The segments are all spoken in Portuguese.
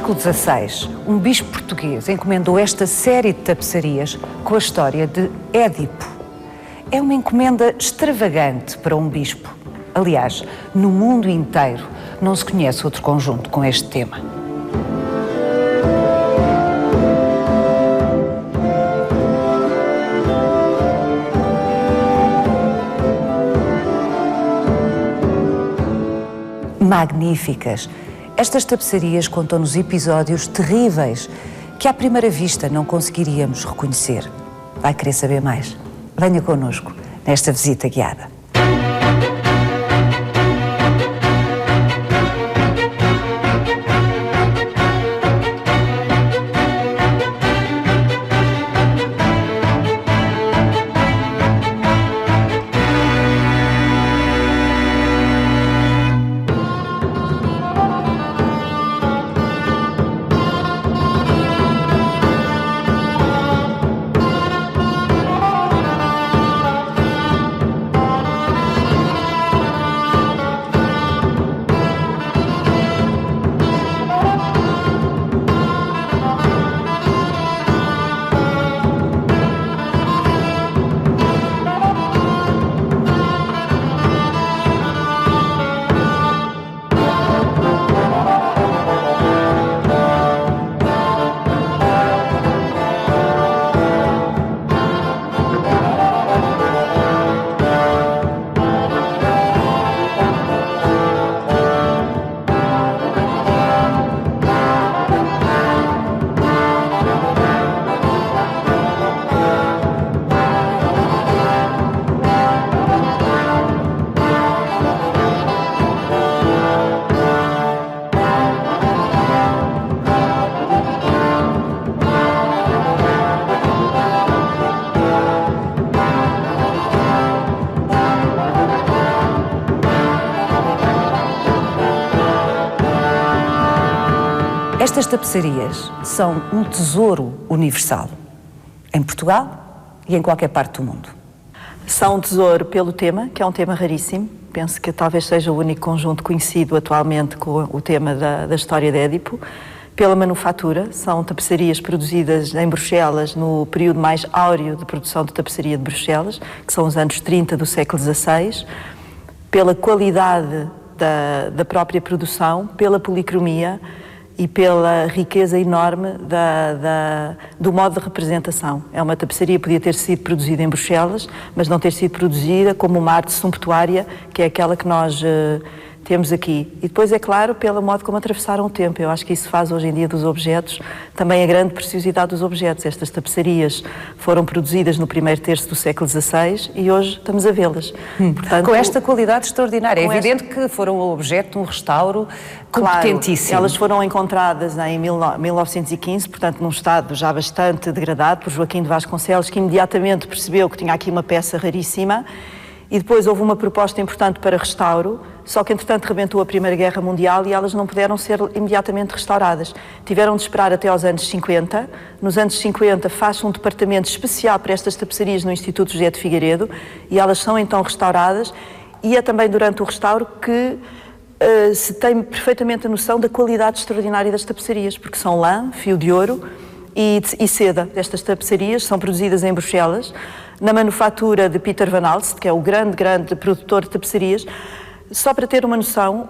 século XVI, um bispo português encomendou esta série de tapeçarias com a história de Édipo. É uma encomenda extravagante para um bispo. Aliás, no mundo inteiro não se conhece outro conjunto com este tema. Magníficas. Estas tapeçarias contam-nos episódios terríveis que à primeira vista não conseguiríamos reconhecer. Vai querer saber mais? Venha connosco nesta visita guiada. Estas tapeçarias são um tesouro universal, em Portugal e em qualquer parte do mundo. São um tesouro pelo tema, que é um tema raríssimo. Penso que talvez seja o único conjunto conhecido atualmente com o tema da história de Édipo. Pela manufatura, são tapeçarias produzidas em Bruxelas no período mais áureo de produção de tapeçaria de Bruxelas, que são os anos 30 do século XVI. Pela qualidade da própria produção, pela policromia e pela riqueza enorme do modo de representação. É uma tapeçaria que podia ter sido produzida em Bruxelas, mas não ter sido produzida como uma arte sumptuária, que é aquela que nós temos aqui. E depois, é claro, pelo modo como atravessaram o tempo. Eu acho que isso faz hoje em dia dos objetos também a grande preciosidade dos objetos. Estas tapeçarias foram produzidas no primeiro terço do século XVI e hoje estamos a vê-las. Portanto, com esta qualidade extraordinária. É evidente que foram objeto de um restauro competentíssimo. Claro, elas foram encontradas em 1915, portanto num estado já bastante degradado, por Joaquim de Vasconcelos, que imediatamente percebeu que tinha aqui uma peça raríssima. E depois houve uma proposta importante para restauro, só que entretanto rebentou a Primeira Guerra Mundial e elas não puderam ser imediatamente restauradas. Tiveram de esperar até aos anos 50. Nos anos 50 faz um departamento especial para estas tapeçarias no Instituto José de Figueiredo e elas são então restauradas, e é também durante o restauro que se tem perfeitamente a noção da qualidade extraordinária das tapeçarias, porque são lã, fio de ouro e seda. Estas tapeçarias são produzidas em Bruxelas, na manufatura de Peter Van Alst, que é o grande produtor de tapeçarias. Só para ter uma noção,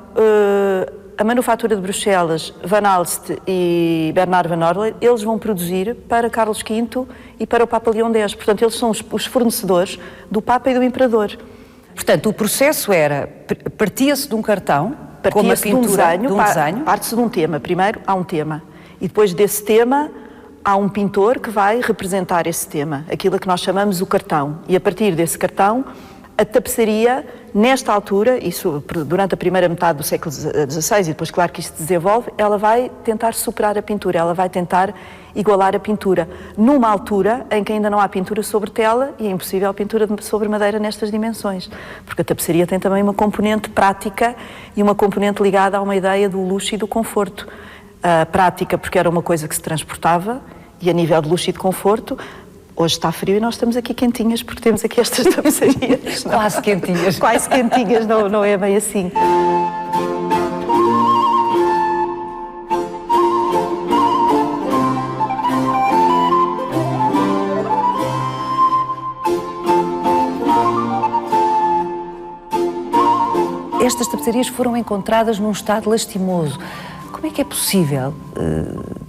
a manufatura de Bruxelas, Van Alst e Bernard Van Orle, eles vão produzir para Carlos V e para o Papa Leão X. Portanto, eles são os fornecedores do Papa e do Imperador. Portanto, o processo era, partia-se de um cartão, com uma pintura, de um desenho. Parte-se de um tema. Primeiro há um tema e depois desse tema há um pintor que vai representar esse tema, aquilo que nós chamamos o cartão. E a partir desse cartão, a tapeçaria, nesta altura, isso durante a primeira metade do século XVI, e depois claro que isto se desenvolve, ela vai tentar superar a pintura, ela vai tentar igualar a pintura, numa altura em que ainda não há pintura sobre tela e é impossível a pintura sobre madeira nestas dimensões, porque a tapeçaria tem também uma componente prática e uma componente ligada a uma ideia do luxo e do conforto. Prática porque era uma coisa que se transportava, e a nível de luxo e de conforto, hoje está frio e nós estamos aqui quentinhas porque temos aqui estas tapeçarias. Quase quentinhas. Quase quentinhas, não é bem assim. tapeçarias foram encontradas num estado lastimoso. Como é que é possível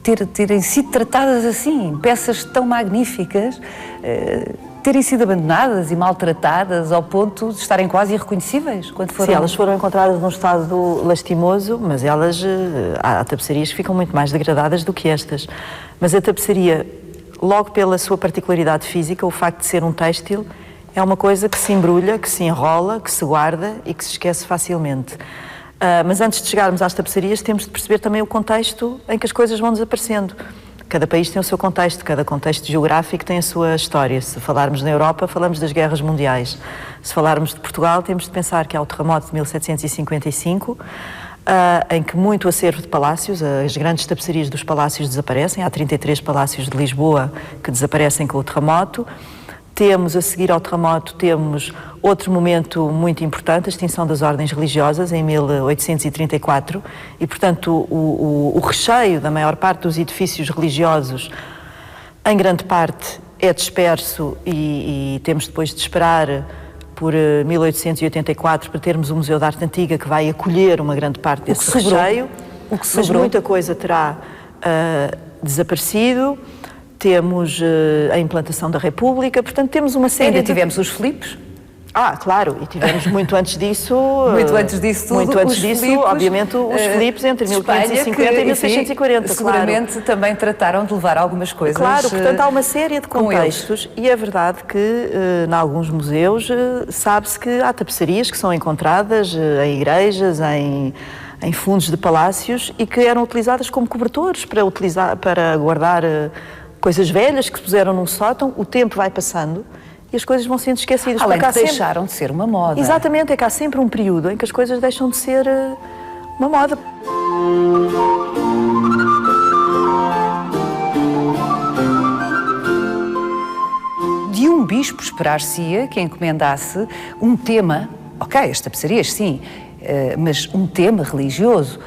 terem sido tratadas assim, peças tão magníficas, terem sido abandonadas e maltratadas ao ponto de estarem quase irreconhecíveis quando foram... Sim, elas foram encontradas num estado lastimoso, mas há tapeçarias que ficam muito mais degradadas do que estas. Mas a tapeçaria, logo pela sua particularidade física, o facto de ser um têxtil, é uma coisa que se embrulha, que se enrola, que se guarda e que se esquece facilmente. Mas antes de chegarmos às tapeçarias, temos de perceber também o contexto em que as coisas vão desaparecendo. Cada país tem o seu contexto, cada contexto geográfico tem a sua história. Se falarmos na Europa, falamos das guerras mundiais. Se falarmos de Portugal, temos de pensar que há o terremoto de 1755, em que muito acervo de palácios, as grandes tapeçarias dos palácios desaparecem. Há 33 palácios de Lisboa que desaparecem com o terremoto. Temos, a seguir ao terremoto, temos outro momento muito importante, a extinção das ordens religiosas, em 1834, e, portanto, o recheio da maior parte dos edifícios religiosos, em grande parte, é disperso e temos depois de esperar por 1884 para termos o Museu de Arte Antiga, que vai acolher uma grande parte desse recheio, mas muita coisa terá desaparecido. Temos a implantação da República, portanto temos uma série Ainda tivemos os Filipes. Claro, e tivemos muito antes disso... muito antes disso tudo, muito antes disso, Filipes, obviamente, os Filipes entre 1550 e 1640, seguramente claro. também trataram de levar algumas coisas. Claro, portanto há uma série de contextos e é verdade que em alguns museus sabe-se que há tapeçarias que são encontradas em igrejas, em fundos de palácios e que eram utilizadas como cobertores para guardar coisas velhas que se puseram num sótão. O tempo vai passando e as coisas vão sendo esquecidas. Além de deixaram de ser uma moda. Exatamente, é que há sempre um período em que as coisas deixam de ser uma moda. De um bispo esperar-se-ia que encomendasse um tema, as tapeçarias sim, mas um tema religioso,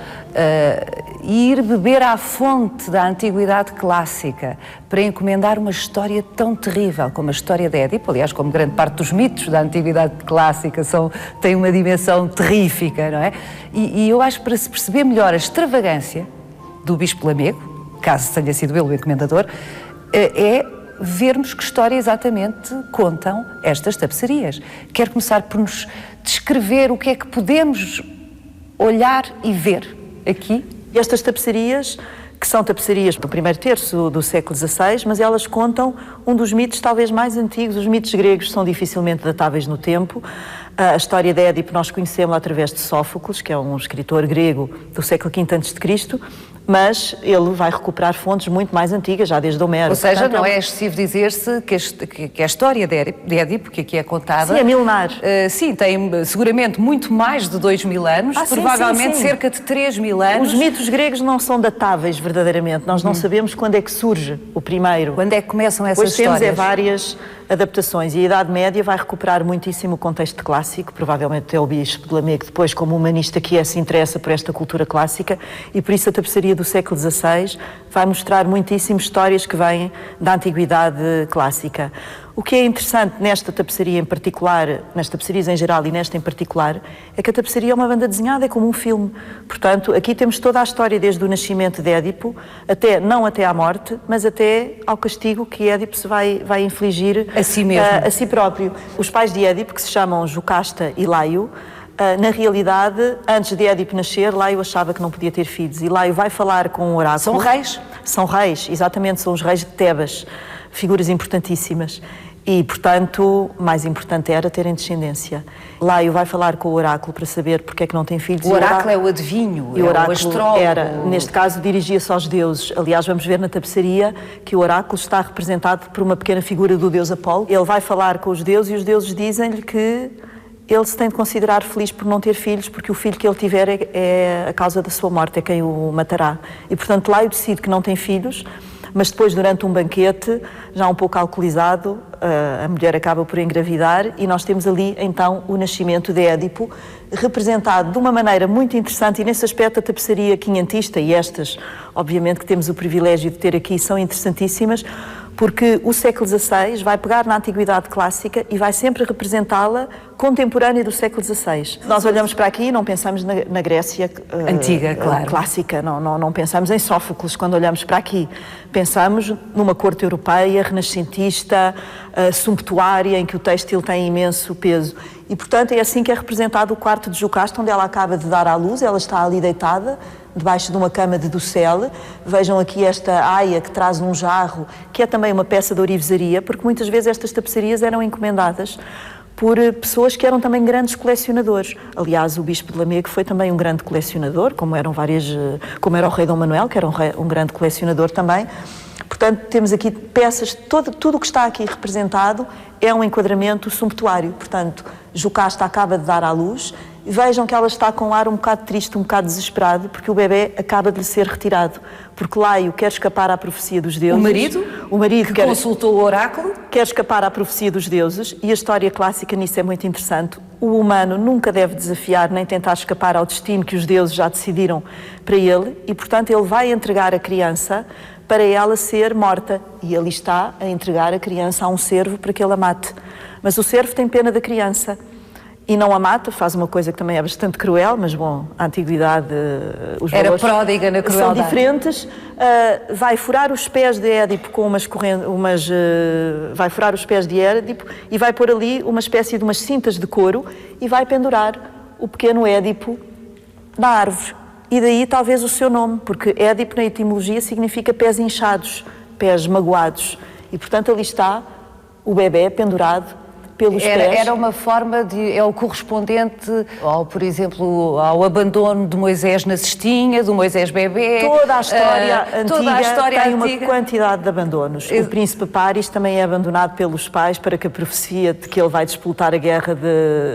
e ir beber à fonte da antiguidade clássica para encomendar uma história tão terrível como a história de Édipo, aliás, como grande parte dos mitos da antiguidade clássica têm uma dimensão terrífica, não é? E eu acho que para se perceber melhor a extravagância do bispo Lamego, caso tenha sido ele o encomendador, é vermos que história exatamente contam estas tapeçarias. Quero começar por nos descrever o que é que podemos olhar e ver aqui. Estas tapeçarias, que são tapeçarias do primeiro terço do século XVI, mas elas contam um dos mitos talvez mais antigos. Os mitos gregos são dificilmente datáveis no tempo. A história de Édipo nós conhecemos através de Sófocles, que é um escritor grego do século V a.C., mas ele vai recuperar fontes muito mais antigas, já desde Homero. Ou seja, portanto, não é excessivo dizer-se que a história de Édipo, que aqui é contada... Sim, é milenar. Sim, tem seguramente muito mais de 2000 anos, provavelmente sim. cerca de 3000 anos. Os mitos gregos não são datáveis verdadeiramente, nós não sabemos quando é que surge o primeiro. Quando é que começam essas histórias? Temos várias adaptações e a Idade Média vai recuperar muitíssimo o contexto clássico, provavelmente é o bispo de Lamego depois, como humanista que se interessa por esta cultura clássica, e por isso a tapeçaria do século XVI vai mostrar muitíssimo histórias que vêm da antiguidade clássica. O que é interessante nesta tapeçaria em particular, nas tapeçarias em geral e nesta em particular, é que a tapeçaria é uma banda desenhada, é como um filme. Portanto, aqui temos toda a história desde o nascimento de Édipo, não até à morte, mas até ao castigo que Édipo se vai infligir a si mesmo, a si próprio. Os pais de Édipo, que se chamam Jocasta e Laio, na realidade, antes de Édipo nascer, Laio achava que não podia ter filhos e Laio vai falar com o oráculo. São reis? São reis, exatamente, são os reis de Tebas, figuras importantíssimas. E, portanto, mais importante era terem descendência. Laio vai falar com o oráculo para saber porque é que não tem filhos. O oráculo é o adivinho, e o oráculo o astrólogo. Neste caso, dirigia-se aos deuses. Aliás, vamos ver na tapeçaria que o oráculo está representado por uma pequena figura do deus Apolo. Ele vai falar com os deuses e os deuses dizem-lhe que ele se tem de considerar feliz por não ter filhos, porque o filho que ele tiver é a causa da sua morte, é quem o matará. E, portanto, Laio decide que não tem filhos, mas depois, durante um banquete, já um pouco alcoolizado, a mulher acaba por engravidar e nós temos ali, então, o nascimento de Édipo, representado de uma maneira muito interessante, e nesse aspecto a tapeçaria quinhentista, e estas, obviamente, que temos o privilégio de ter aqui, são interessantíssimas, porque o século XVI vai pegar na Antiguidade Clássica e vai sempre representá-la contemporânea do século XVI. Nós olhamos para aqui e não pensamos na Grécia antiga, claro. Clássica, não pensamos em Sófocles quando olhamos para aqui. Pensamos numa corte europeia, renascentista, sumptuária, em que o têxtil tem imenso peso. E, portanto, é assim que é representado o quarto de Jocasta, onde ela acaba de dar à luz. Ela está ali deitada, debaixo de uma cama de docele. Vejam aqui esta aia que traz um jarro, que é também uma peça de ourivesaria, porque muitas vezes estas tapeçarias eram encomendadas por pessoas que eram também grandes colecionadores. Aliás, o bispo de Lamego foi também um grande colecionador, como era o rei Dom Manuel, que era um grande colecionador também. Portanto, temos aqui peças, tudo o que está aqui representado é um enquadramento sumptuário. Portanto, Jocasta acaba de dar à luz. Vejam que ela está com um ar um bocado triste, um bocado desesperado, porque o bebê acaba de lhe ser retirado. Porque Laio quer escapar à profecia dos deuses. O marido que consultou o oráculo. Quer escapar à profecia dos deuses, e a história clássica nisso é muito interessante. O humano nunca deve desafiar nem tentar escapar ao destino que os deuses já decidiram para ele, e, portanto, ele vai entregar a criança para ela ser morta. E ele está a entregar a criança a um cervo para que ele a mate. Mas o cervo tem pena da criança e não a mata, faz uma coisa que também é bastante cruel, mas bom, a antiguidade, os valores era pródiga na crueldade. São diferentes. Vai furar os pés de Édipo com vai furar os pés de Édipo e vai pôr ali uma espécie de umas cintas de couro e vai pendurar o pequeno Édipo na árvore. E daí talvez o seu nome, porque Édipo na etimologia significa pés inchados, pés magoados. E portanto ali está o bebê pendurado pelos pés. Era uma forma é o correspondente ao, por exemplo, ao abandono de Moisés na cestinha, do Moisés bebê. Toda a história antiga tem uma quantidade de abandonos. O príncipe Páris também é abandonado pelos pais para que a profecia de que ele vai disputar a guerra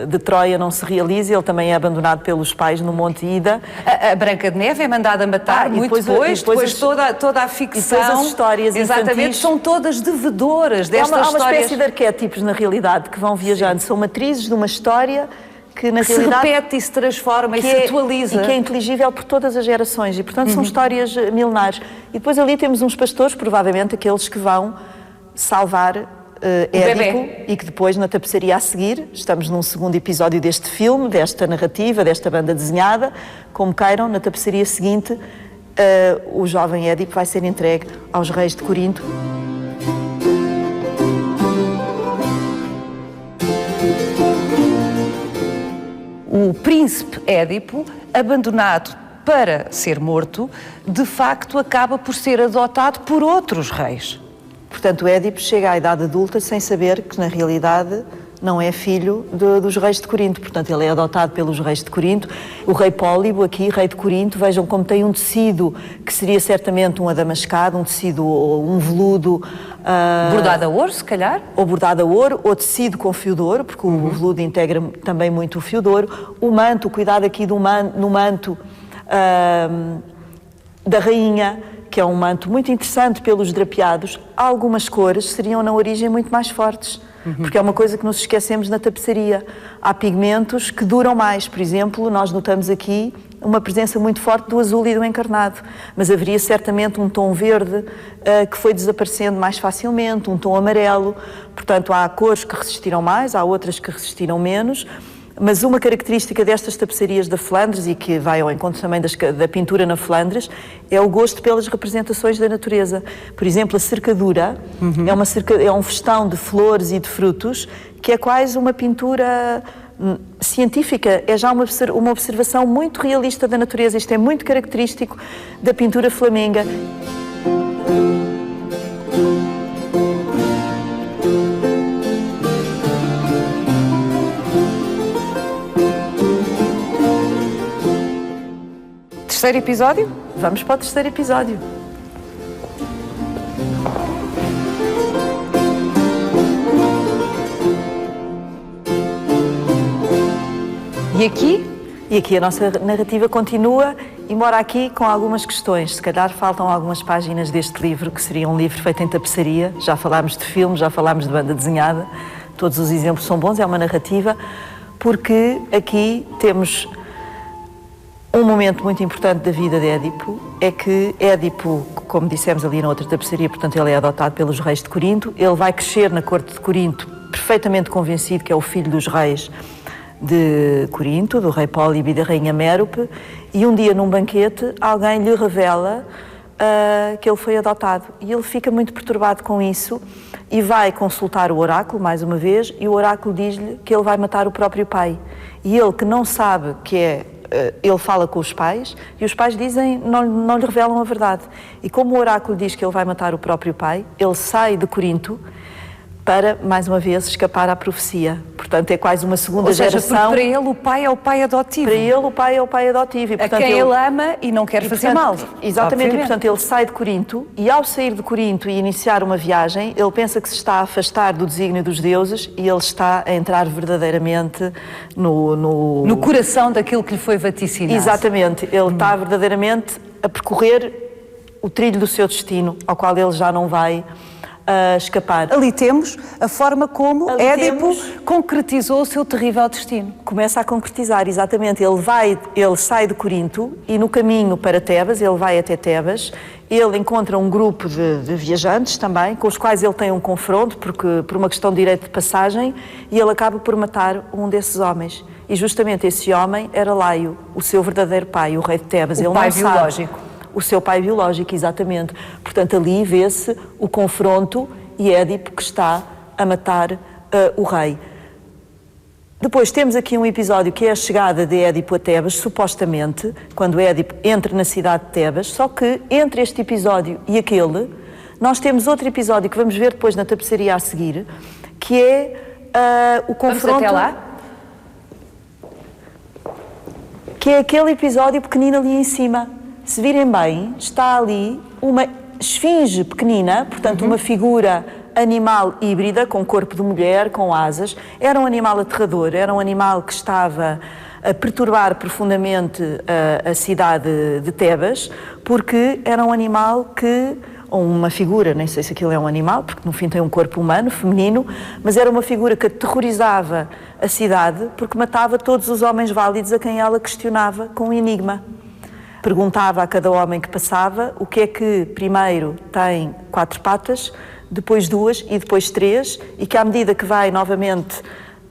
de Troia não se realize. Ele também é abandonado pelos pais no Monte Ida. A Branca de Neve é mandada matar depois toda a ficção. E depois as histórias exatamente, infantis, são todas devedoras destas histórias. Há uma espécie de arquétipos, na realidade, que vão viajando. Sim. São matrizes de uma história que na realidade se repete e se transforma e se atualiza. E que é inteligível por todas as gerações. E, portanto, são histórias milenares. E depois ali temos uns pastores, provavelmente aqueles que vão salvar Édipo, e que depois, na tapeçaria a seguir, estamos num segundo episódio deste filme, desta narrativa, desta banda desenhada, como queiram, na tapeçaria seguinte, o jovem Édipo vai ser entregue aos reis de Corinto. O príncipe Édipo, abandonado para ser morto, de facto acaba por ser adotado por outros reis. Portanto, Édipo chega à idade adulta sem saber que, na realidade, não é filho dos reis de Corinto. Portanto, ele é adotado pelos reis de Corinto. O rei Pólibo, aqui, rei de Corinto, vejam como tem um tecido que seria certamente um adamascado, um tecido, um veludo... bordado a ouro, se calhar? Ou bordado a ouro, ou tecido com fio de ouro, porque o veludo integra também muito o fio de ouro. O manto, cuidado aqui no manto da rainha, que é um manto muito interessante pelos drapeados. Algumas cores seriam, na origem, muito mais fortes. Porque é uma coisa que nos esquecemos na tapeçaria. Há pigmentos que duram mais. Por exemplo, nós notamos aqui uma presença muito forte do azul e do encarnado. Mas haveria certamente um tom verde que foi desaparecendo mais facilmente, um tom amarelo. Portanto, há cores que resistiram mais, há outras que resistiram menos. Mas uma característica destas tapeçarias da Flandres, e que vai ao encontro também da pintura na Flandres, é o gosto pelas representações da natureza. Por exemplo, a cercadura é um festão de flores e de frutos, que é quase uma pintura científica, é já uma observação muito realista da natureza. Isto é muito característico da pintura flamenga. Terceiro episódio? Vamos para o terceiro episódio. E aqui? E aqui a nossa narrativa continua e mora aqui com algumas questões. Se calhar faltam algumas páginas deste livro, que seria um livro feito em tapeçaria. Já falámos de filme, já falámos de banda desenhada. Todos os exemplos são bons, é uma narrativa. Porque aqui temos Um momento muito importante da vida de Édipo é que Édipo, como dissemos ali na outra tapeçaria, portanto ele é adotado pelos reis de Corinto, ele vai crescer na corte de Corinto perfeitamente convencido que é o filho dos reis de Corinto, do rei Pólibo e da rainha Mérope, e um dia num banquete alguém lhe revela que ele foi adotado e ele fica muito perturbado com isso e vai consultar o oráculo mais uma vez e o oráculo diz-lhe que ele vai matar o próprio pai e ele que não sabe que é ele fala com os pais e os pais dizem, não lhe revelam a verdade. E como o oráculo diz que ele vai matar o próprio pai, ele sai de Corinto para, mais uma vez, escapar à profecia. Portanto, é quase uma segunda geração. Para ele o pai é o pai adotivo. Para ele o pai é o pai adotivo. E, portanto, a quem ele ama e não quer fazer mal. Exatamente, obviamente. E portanto ele sai de Corinto e ao sair de Corinto e iniciar uma viagem, ele pensa que se está a afastar do desígnio dos deuses e ele está a entrar verdadeiramente no coração daquilo que lhe foi vaticinado. Exatamente, ele está verdadeiramente a percorrer o trilho do seu destino, ao qual ele já não vai escapar. Ali temos a forma como Édipo concretizou o seu terrível destino. Começa a concretizar, exatamente. Ele sai de Corinto e no caminho para Tebas, ele vai até Tebas, ele encontra um grupo de viajantes também, com os quais ele tem um confronto, porque por uma questão de direito de passagem, e ele acaba por matar um desses homens. E justamente esse homem era Laio, o seu verdadeiro pai, o rei de Tebas. O pai biológico. O seu pai biológico, exatamente. Portanto, ali vê-se o confronto e Édipo que está a matar o rei. Depois temos aqui um episódio que é a chegada de Édipo a Tebas, supostamente, quando Édipo entra na cidade de Tebas, só que entre este episódio e aquele, nós temos outro episódio que vamos ver depois na tapeçaria a seguir, que é o confronto... Vamos até lá? Que é aquele episódio pequenino ali em cima. Se virem bem, está ali uma esfinge pequenina, portanto uma figura animal híbrida, com corpo de mulher, com asas. Era um animal aterrador, era um animal que estava a perturbar profundamente a cidade de Tebas, porque era um animal que, ou uma figura, nem sei se aquilo é um animal, porque no fim tem um corpo humano, feminino, mas era uma figura que aterrorizava a cidade, porque matava todos os homens válidos a quem ela questionava com um enigma. Perguntava a cada homem que passava o que é que primeiro tem 4 patas, depois 2 e depois 3, e que à medida que vai novamente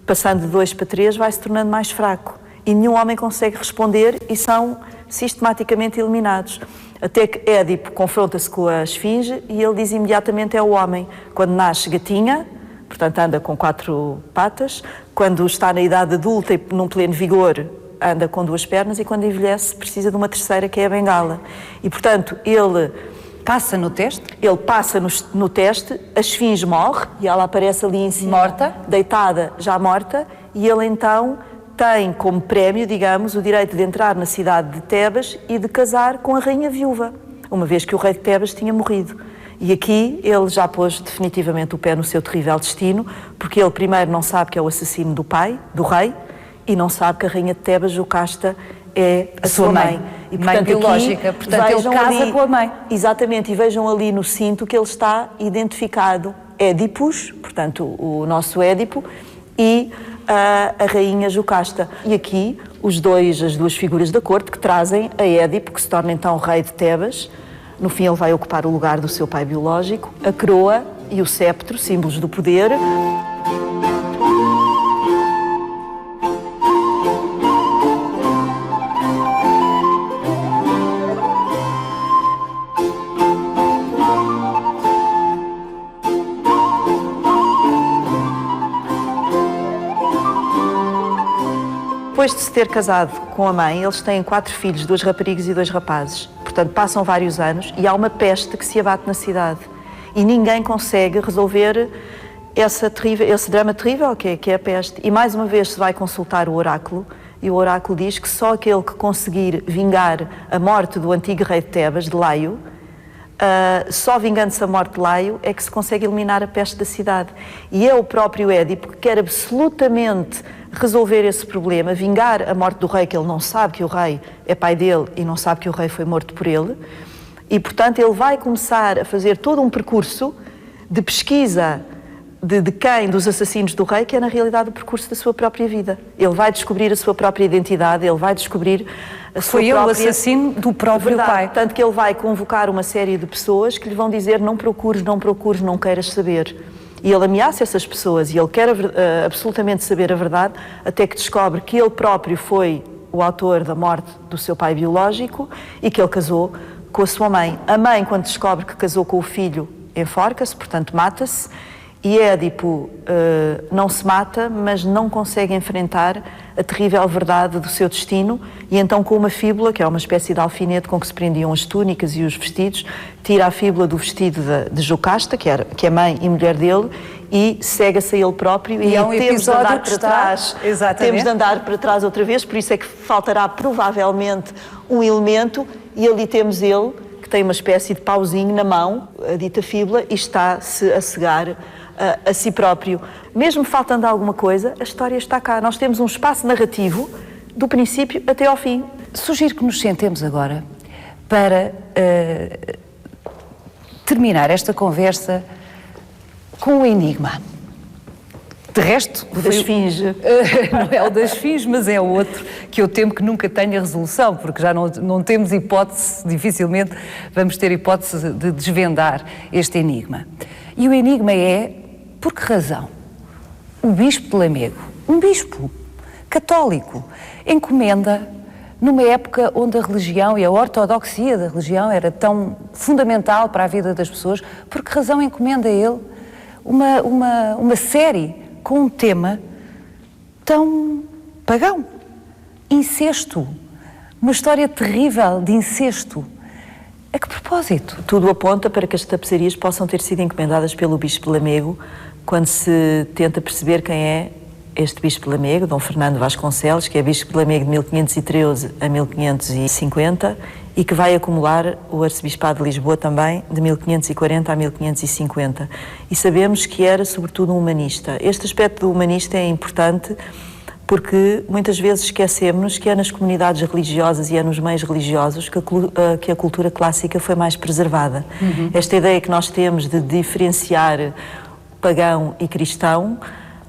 passando de 2 para 3 vai se tornando mais fraco. E nenhum homem consegue responder e são sistematicamente eliminados. Até que Édipo confronta-se com a esfinge e ele diz imediatamente é o homem. Quando nasce gatinha, portanto anda com 4 patas, quando está na idade adulta e num pleno vigor anda com 2 pernas e quando envelhece precisa de uma terceira que é a bengala. E portanto ele passa no teste? Ele passa no teste, a esfinge morre e ela aparece ali em cima, morta, deitada, já morta, e ele então tem como prémio, digamos, o direito de entrar na cidade de Tebas e de casar com a rainha viúva, uma vez que o rei de Tebas tinha morrido. E aqui ele já pôs definitivamente o pé no seu terrível destino, porque ele primeiro não sabe que é o assassino do pai, do rei, e não sabe que a rainha de Tebas, Jocasta, é a sua mãe. E, portanto, mãe biológica, portanto ele casa ali, com a mãe. Exatamente, e vejam ali no cinto que ele está identificado Édipus, portanto o nosso Édipo, e a rainha Jocasta. E aqui as 2 figuras da corte que trazem a Édipo, que se torna então rei de Tebas. No fim ele vai ocupar o lugar do seu pai biológico, a coroa e o cetro, símbolos do poder. Depois de se ter casado com a mãe, eles têm 4 filhos, 2 raparigas e 2 rapazes. Portanto, passam vários anos e há uma peste que se abate na cidade. E ninguém consegue resolver esse drama terrível que é a peste. E mais uma vez se vai consultar o oráculo e o oráculo diz que só aquele que conseguir vingar a morte do antigo rei de Tebas, de Laio, só vingando-se a morte de Laio é que se consegue eliminar a peste da cidade. E é o próprio Édipo que quer absolutamente resolver esse problema, vingar a morte do rei, que ele não sabe que o rei é pai dele e não sabe que o rei foi morto por ele. E, portanto, ele vai começar a fazer todo um percurso de pesquisa de quem? Dos assassinos do rei, que é na realidade o percurso da sua própria vida. Ele vai descobrir a sua própria identidade, ele vai descobrir a sua própria... Foi ele o assassino do próprio pai. Tanto que ele vai convocar uma série de pessoas que lhe vão dizer não procures, não procures, não queiras saber. E ele ameaça essas pessoas e ele quer absolutamente saber a verdade, até que descobre que ele próprio foi o autor da morte do seu pai biológico e que ele casou com a sua mãe. A mãe, quando descobre que casou com o filho, enforca-se, portanto mata-se, e Édipo não se mata, mas não consegue enfrentar a terrível verdade do seu destino, e então com uma fíbula, que é uma espécie de alfinete com que se prendiam as túnicas e os vestidos, tira a fíbula do vestido de Jocasta, que é mãe e mulher dele, e cega-se a ele próprio, e é um temos de andar que para trás. Exatamente. Temos de andar para trás outra vez, por isso é que faltará provavelmente um elemento, e ali temos ele, que tem uma espécie de pauzinho na mão, a dita fíbula, e está-se a cegar a si próprio. Mesmo faltando alguma coisa, a história está cá. Nós temos um espaço narrativo do princípio até ao fim. Sugiro que nos sentemos agora para terminar esta conversa com um enigma. De resto... O da esfinge. Não é o da esfinge, mas é outro que eu temo que nunca tenha resolução, porque já não temos hipótese, dificilmente vamos ter hipótese de desvendar este enigma. E o enigma é, por que razão o bispo de Lamego, um bispo católico, encomenda, numa época onde a religião e a ortodoxia da religião era tão fundamental para a vida das pessoas, por que razão encomenda ele uma série com um tema tão pagão? Incesto. Uma história terrível de incesto. A que propósito? Tudo aponta para que as tapeçarias possam ter sido encomendadas pelo bispo de Lamego, quando se tenta perceber quem é este bispo de Lamego, Dom Fernando Vasconcelos, que é bispo de Lamego de 1513 a 1550 e que vai acumular o arcebispado de Lisboa também de 1540 a 1550. E sabemos que era sobretudo um humanista. Este aspecto do humanista é importante porque muitas vezes esquecemos que é nas comunidades religiosas e é nos meios religiosos que a cultura clássica foi mais preservada. Esta ideia que nós temos de diferenciar pagão e cristão,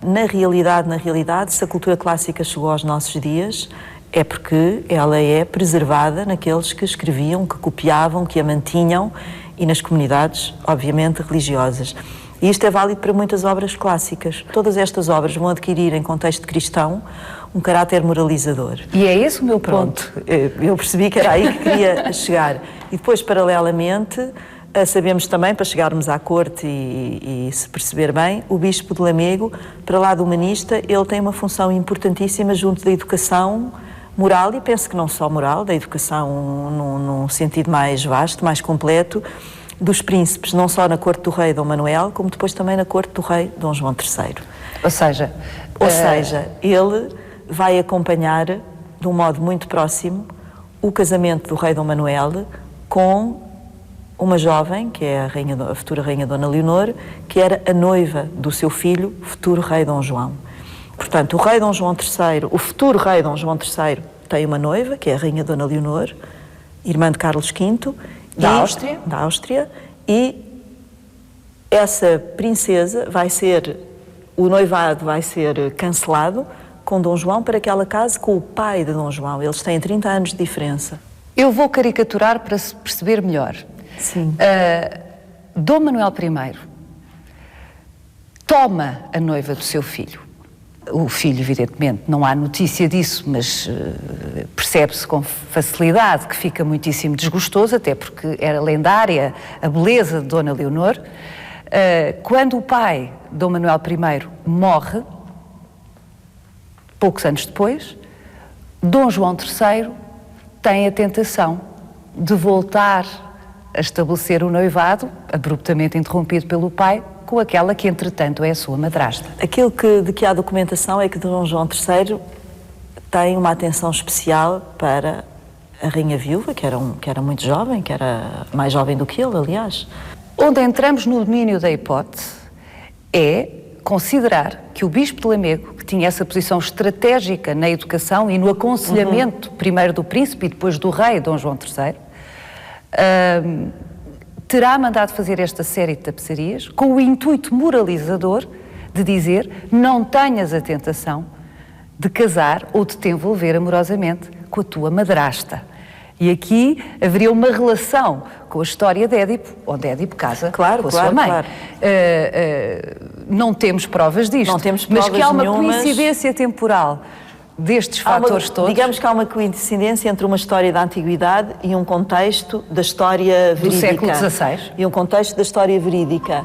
na realidade, se a cultura clássica chegou aos nossos dias, é porque ela é preservada naqueles que escreviam, que copiavam, que a mantinham e nas comunidades, obviamente, religiosas. E isto é válido para muitas obras clássicas. Todas estas obras vão adquirir, em contexto cristão, um caráter moralizador. E é esse o meu ponto. Eu percebi que era aí que queria chegar. E depois, paralelamente, sabemos também, para chegarmos à corte e se perceber bem, o bispo de Lamego, para lá do humanista, ele tem uma função importantíssima junto da educação moral, e penso que não só moral, da educação num sentido mais vasto, mais completo, dos príncipes, não só na corte do rei Dom Manuel, como depois também na corte do rei Dom João III. Ou seja, ele vai acompanhar, de um modo muito próximo, o casamento do rei Dom Manuel com uma jovem, que é a futura rainha Dona Leonor, que era a noiva do seu filho, futuro rei Dom João. Portanto, o rei Dom João III, o futuro rei Dom João III, tem uma noiva, que é a rainha Dona Leonor, irmã de Carlos V, da Áustria, e essa princesa o noivado vai ser cancelado com Dom João para que ela case com o pai de Dom João. Eles têm 30 anos de diferença. Eu vou caricaturar para se perceber melhor. Sim. Dom Manuel I toma a noiva do seu filho. O filho, evidentemente, não há notícia disso, mas percebe-se com facilidade que fica muitíssimo desgostoso, até porque era lendária a beleza de Dona Leonor. Quando o pai, Dom Manuel I, morre, poucos anos depois, Dom João III tem a tentação de voltar a estabelecer o noivado, abruptamente interrompido pelo pai, com aquela que, entretanto, é a sua madrasta. Aquilo de que há documentação é que Dom João III tem uma atenção especial para a rainha viúva, que era muito jovem, que era mais jovem do que ele, aliás. Onde entramos no domínio da hipótese é considerar que o bispo de Lamego, que tinha essa posição estratégica na educação e no aconselhamento, primeiro do príncipe e depois do rei Dom João III, terá mandado fazer esta série de tapeçarias com o intuito moralizador de dizer: não tenhas a tentação de casar ou de te envolver amorosamente com a tua madrasta. E aqui haveria uma relação com a história de Édipo, onde Édipo casa com a sua mãe. Claro. Não temos provas disto, Não temos provas mas que há uma nenhumas. coincidência temporal destes fatores todos. Digamos que há uma coincidência entre uma história da antiguidade e um contexto da história verídica. Do século XVI. E um contexto da história verídica.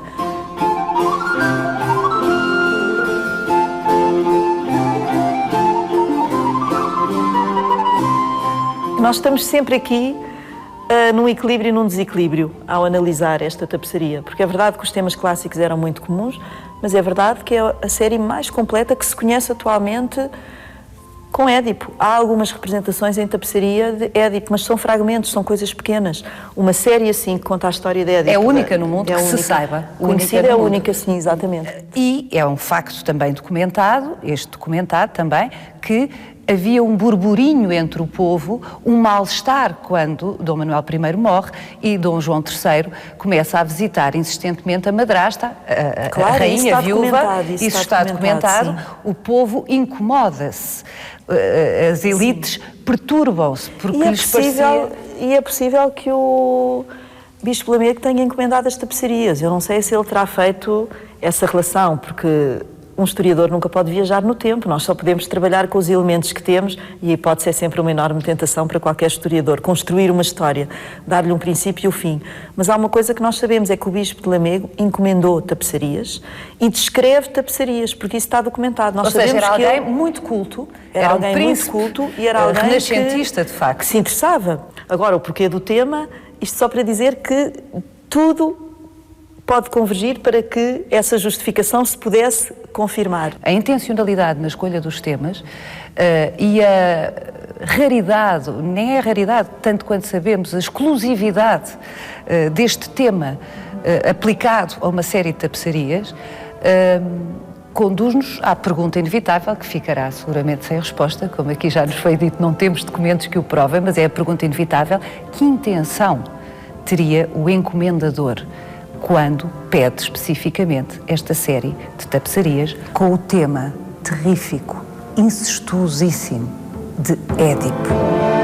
Nós estamos sempre aqui num equilíbrio e num desequilíbrio ao analisar esta tapeçaria, porque é verdade que os temas clássicos eram muito comuns, mas é verdade que é a série mais completa que se conhece atualmente com Édipo. Há algumas representações em tapeçaria de Édipo, mas são fragmentos, são coisas pequenas. Uma série assim que conta a história de Édipo... É única no mundo, que se saiba. Conhecida é única, sim, exatamente. E é um facto também documentado, também, que havia um burburinho entre o povo, um mal-estar quando Dom Manuel I morre e Dom João III começa a visitar insistentemente a madrasta, a rainha viúva. Isso está documentado. O povo incomoda-se, as elites perturbam-se porque lhes parecia... E é possível que o Bispo Lamego tenha encomendado as tapeçarias. Eu não sei se ele terá feito essa relação, porque um historiador nunca pode viajar no tempo, nós só podemos trabalhar com os elementos que temos e a hipótese é sempre uma enorme tentação para qualquer historiador, construir uma história, dar-lhe um princípio e um fim. Mas há uma coisa que nós sabemos, é que o Bispo de Lamego encomendou tapeçarias e descreve tapeçarias, porque isso está documentado. Nós sabemos era que alguém muito culto, era alguém um príncipe muito culto e era alguém renascentista, de facto. que se interessava. Agora, o porquê do tema, isto só para dizer que tudo pode convergir para que essa justificação se pudesse confirmar. A intencionalidade na escolha dos temas e a raridade, nem é a raridade, tanto quanto sabemos, a exclusividade deste tema aplicado a uma série de tapeçarias, conduz-nos à pergunta inevitável, que ficará seguramente sem resposta, como aqui já nos foi dito, não temos documentos que o provem, mas é a pergunta inevitável: que intenção teria o encomendador quando pede especificamente esta série de tapeçarias com o tema terrífico, incestuosíssimo de Édipo?